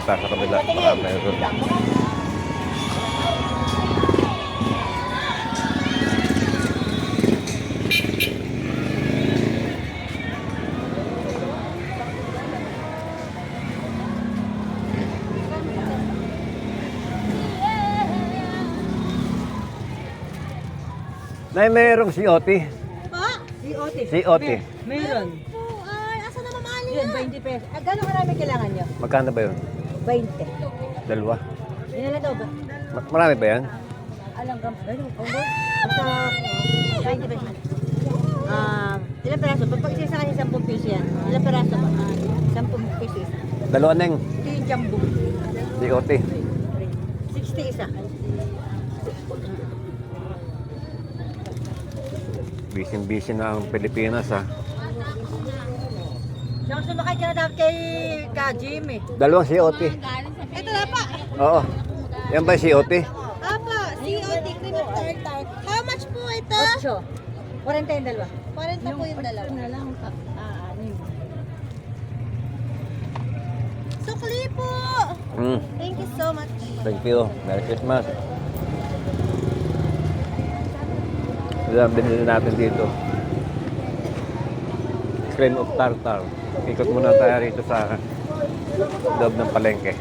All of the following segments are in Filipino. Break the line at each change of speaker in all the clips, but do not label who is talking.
Punta sa kabila. Baka meron. Nay, merong si Oti.
Pa?
Si Otis.
Si Oti.
Meron.
Po, ay, asa na mamali
Yun,
na?
20 pesos. Gano'ng karami kailangan nyo?
Magkano ba yun?
20.
Dalawa.
Inala daw ba?
Marami ba yan?
Alam ka, gano'n. Basta 20 pesos. Ilang peraso? Pag isa sa kanya 10 piso yan. Ilang peraso ba? 10 piso isa.
Dalawa neng.
Ito yung jumbo.
Si Oti.
60 isa.
Busy na ang Pilipinas, ha.
Siyang sumakay ka na dapat kay Jimmy.
Dalawang si Oti.
Ito na pa.
Oo. Yan ba si Oti?
Apa, COT cream of tartar. How much po ito?
8. 40 yung dalawa.
40 po yung dalawa.
Na lang.
Sukli po. Thank you so much.
Thank you. Merry Christmas. Yan, binili natin dito. Cream of tartar. Ikot muna tayo rito sa loob ng palengke.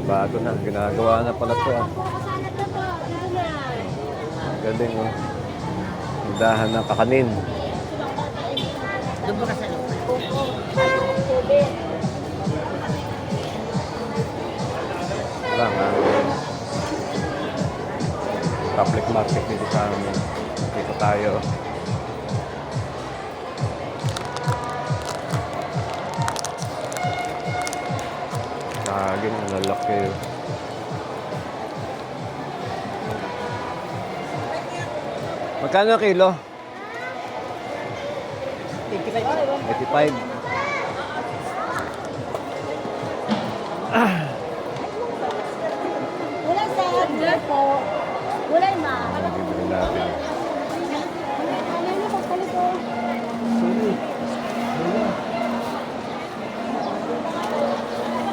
Bago na. Ginagawa na pala ito, ah. Galing, oh. Tindahan ng kakanin.
Doon ba ka sa loob?
Wala nga. Public market dito sa amin. Dito tayo. Saging, lalaki. Magkano kilo? 85.
Wala sa order po. Wala ma.
Bibili natin.
Ano yung pagpalit ko?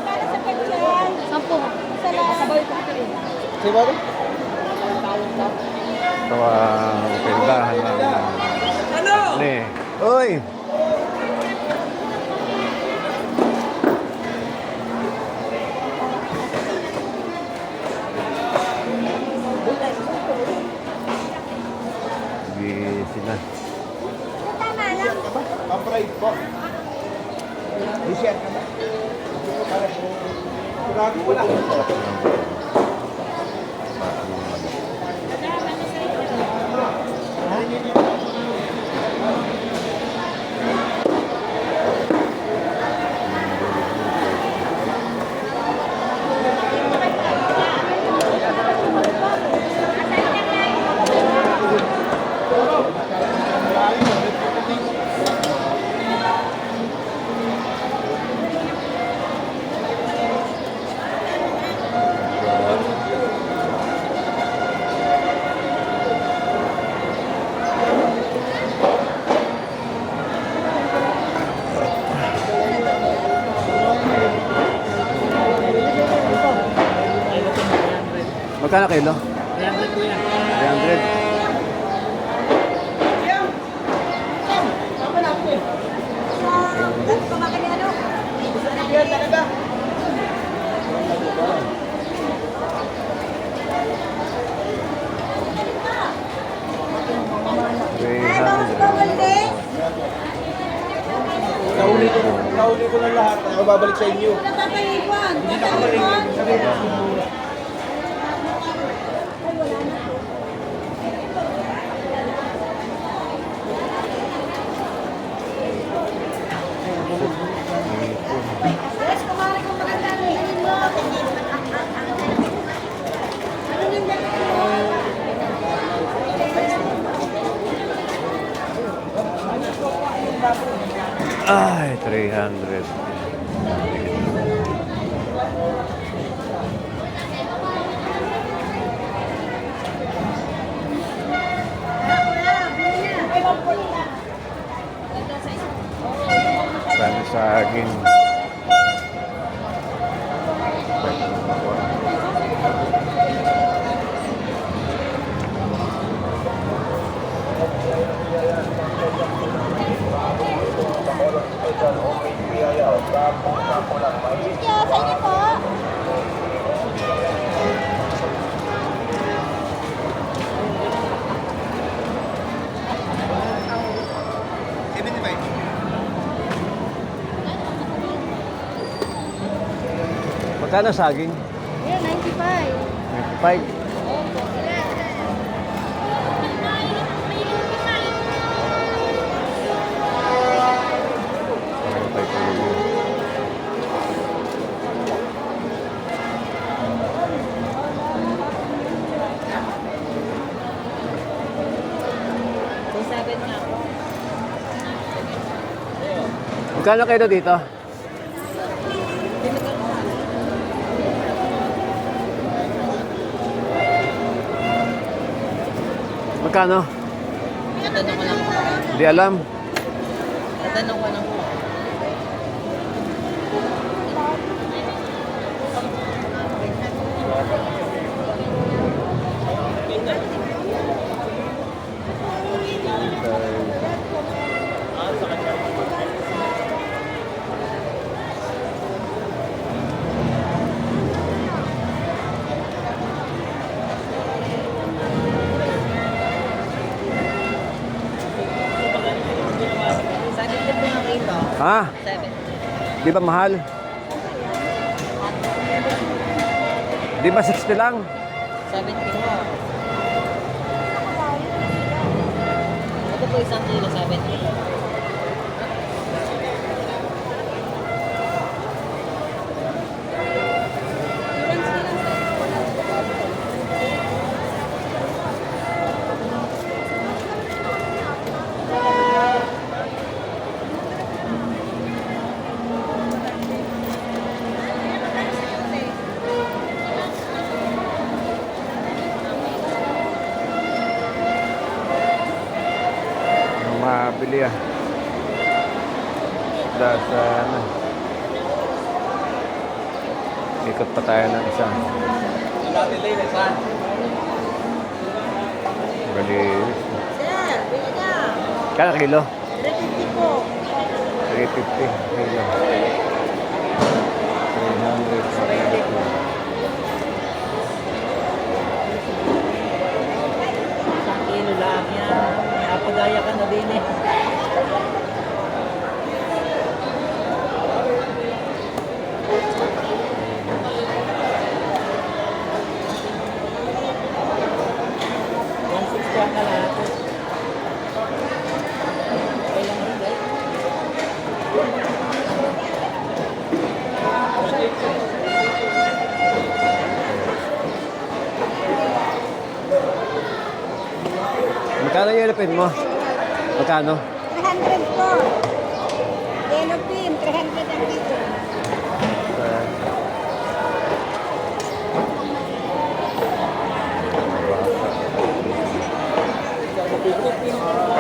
Para sa kachan. 10. Sabay ko ito rin.
Ito ang tindahan ng... Ano? Uy! Busy na.
Tama lang.
Ang-fried po. Di-share ka ba? Sigurado ko lang.
Magkano kilo? 300 po yan. 300.
Yan talaga. Nauli ko na lahat. Ako babalik sa inyo. Hindi na kamaling.
Ay, 300. Magkano saging?
Yan, 95.
95.
Opo.
Magkano kayo dito? Magkano?
Tatanong ko lang po.
Hindi alam.
Tatanong ko lang po. Sabi ko po ng ito.
Ha?
7.
Di ba mahal? Di ba 60 lang?
70 po. Ito po isang kilo, 70.
Mabili ah. Sa ano. Ikot pa tayo ng isa. Galis.
Sir, bili na.
Kano kilo?
350 po.
350 kilo. 300.
Isang kilo lang yan. Napadaya ka na din eh.
Magkano yung ilipin mo? Magkano?
300 po. Yellow pin, 300 ang dito.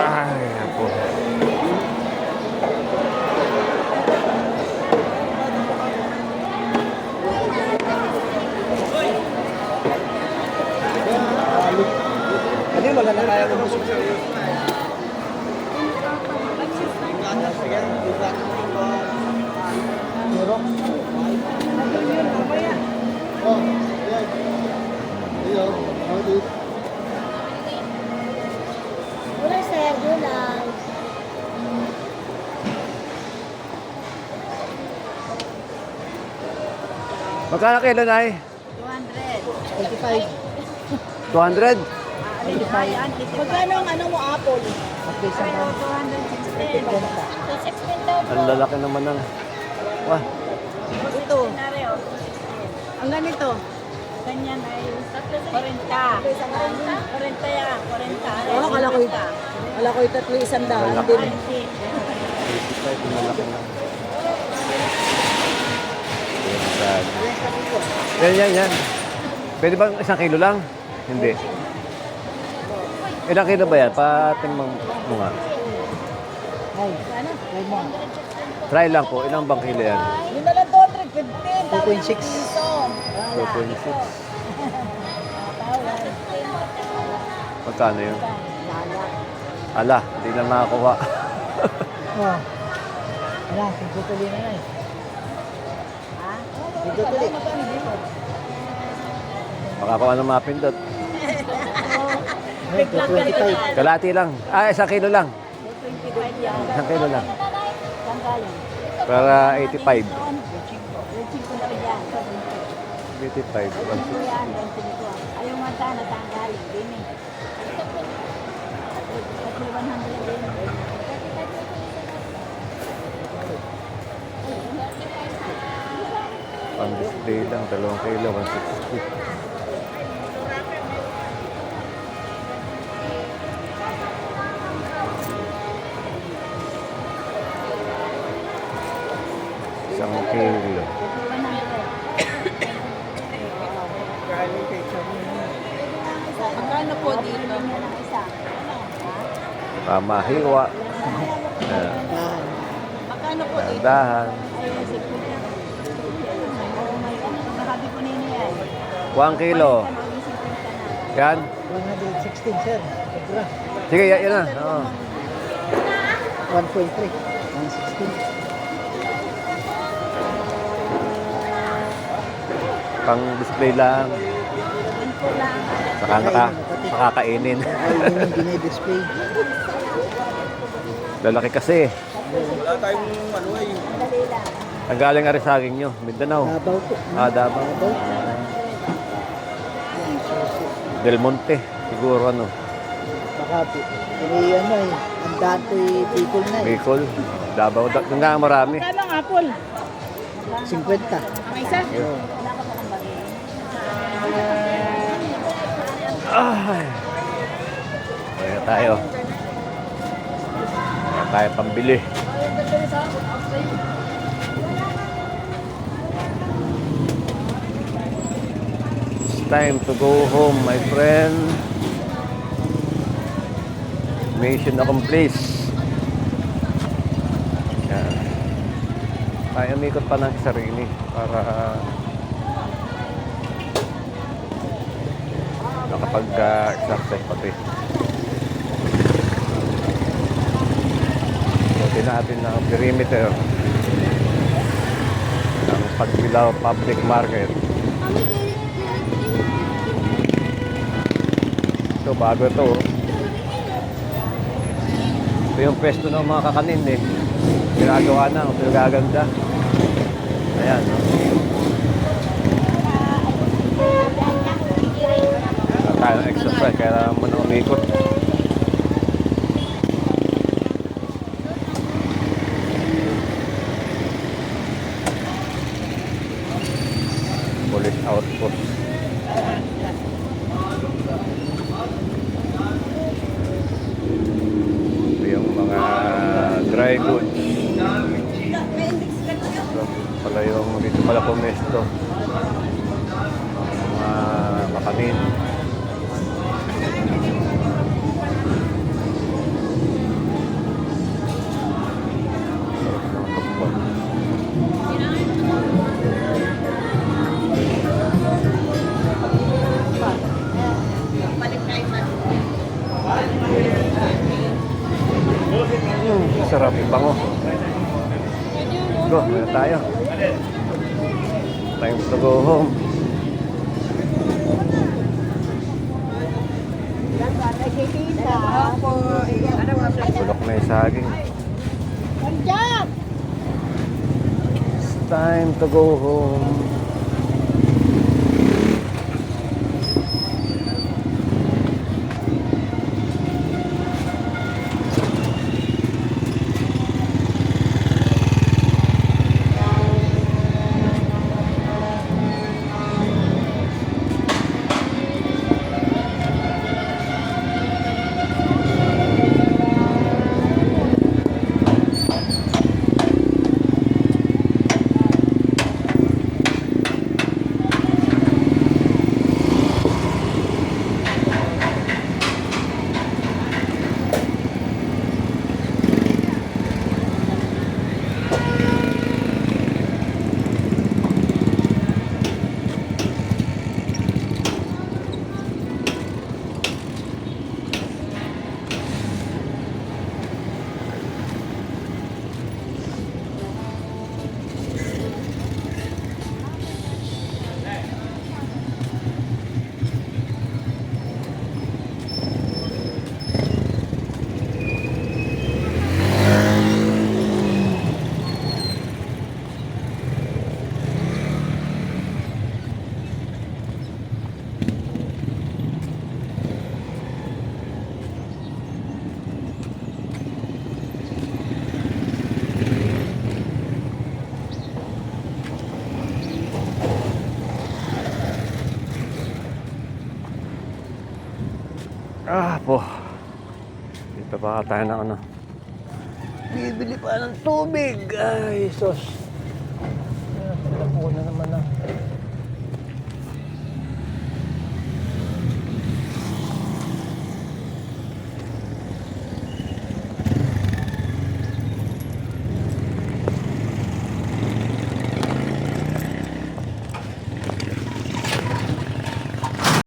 Ay, ako.
Ano yung maganda kaya kung busog sa iyo?
Gulay sir, gulay.
Magkano kilo na
25.
200?
Magkano ang ano mo, apple?
216.
216 daw po.
Ang lalaki naman ng... Wah,
Ito. Ang ganito.
Ganyan ay 40. 40 yan, 40.
Oh, kala ko yung tatlo isang daan.
Lalaki.
Hindi.
55 yung lalaki na. Yan. Pwede bang 1 kilo lang? Hindi. Ilang kilo ba yan? Patingnan mo nga. Try lang po. Ilang bang kilo yan?
Yung na lang 215.
2.6.
2.6. Magkano yun? Ala, hindi na makakuha.
Oh. Wala, tutuloy na eh. Ha? Tutuloy.
Makakuha ng mga pindot.
25.
Kalati lang. 1 kilo lang.
25 yan.
1 kilo lang.
Saan galing?
Para 85.
25 yan.
85, 160.
Yan, ganito nito. Ayaw nga sana tanggalin din eh. At may 100 din.
Pang display lang, 2 kilo, 160. Isang kilo.
100. Magkano po dito? Isa.
Pamahiwa.
Magkano po dito?
Dahan.
Ayun, si Kuya. Oh my God. Nakabi ko na yun yan.
1 kilo. Yan.
116, sir. Sobra.
Sige, yan na. Oo.
1.3. 116.
Pang display lang. Saka nakakainin.
Ayun yung dinidisplay.
Lalaki kasi.
Wala tayong ano eh.
Ang galing nga rin sa akin nyo. Mindanao.
Davao po.
Davao. Del Monte. Siguro ano.
Baka po. Ini ano eh. Ang dati people na eh.
Bicol. Davao. Doon nga marami.
Magkano ang apple?
50.
Ang isa?
Ay. Kaya tayo. Kaya tayo pambili. It's time to go home, my friend. Mission accomplished. Yan. Tayo umikot pa ng sarili para nakapag-exercise pati. Buti natin ang perimeter ng Pagbilao Public Market. Ito, bago ito. Ito yung pwesto ng mga kakanin eh. Ginagawa na, pinagaganda. Ayan, no? Tayo ng exercise, kaya mo na umikot. Police outpost. Ito yung mga dry goods. Pala yung dito pala pumesto. Mga makanin. Sarap, bango. Go, muna tayo. Time to go home. Bulok na yung saging. It's time to go home. Ah, po. Dito pa tayo ng ano. Bibili pa ng tubig. Ay, sos. Pila po na naman ah.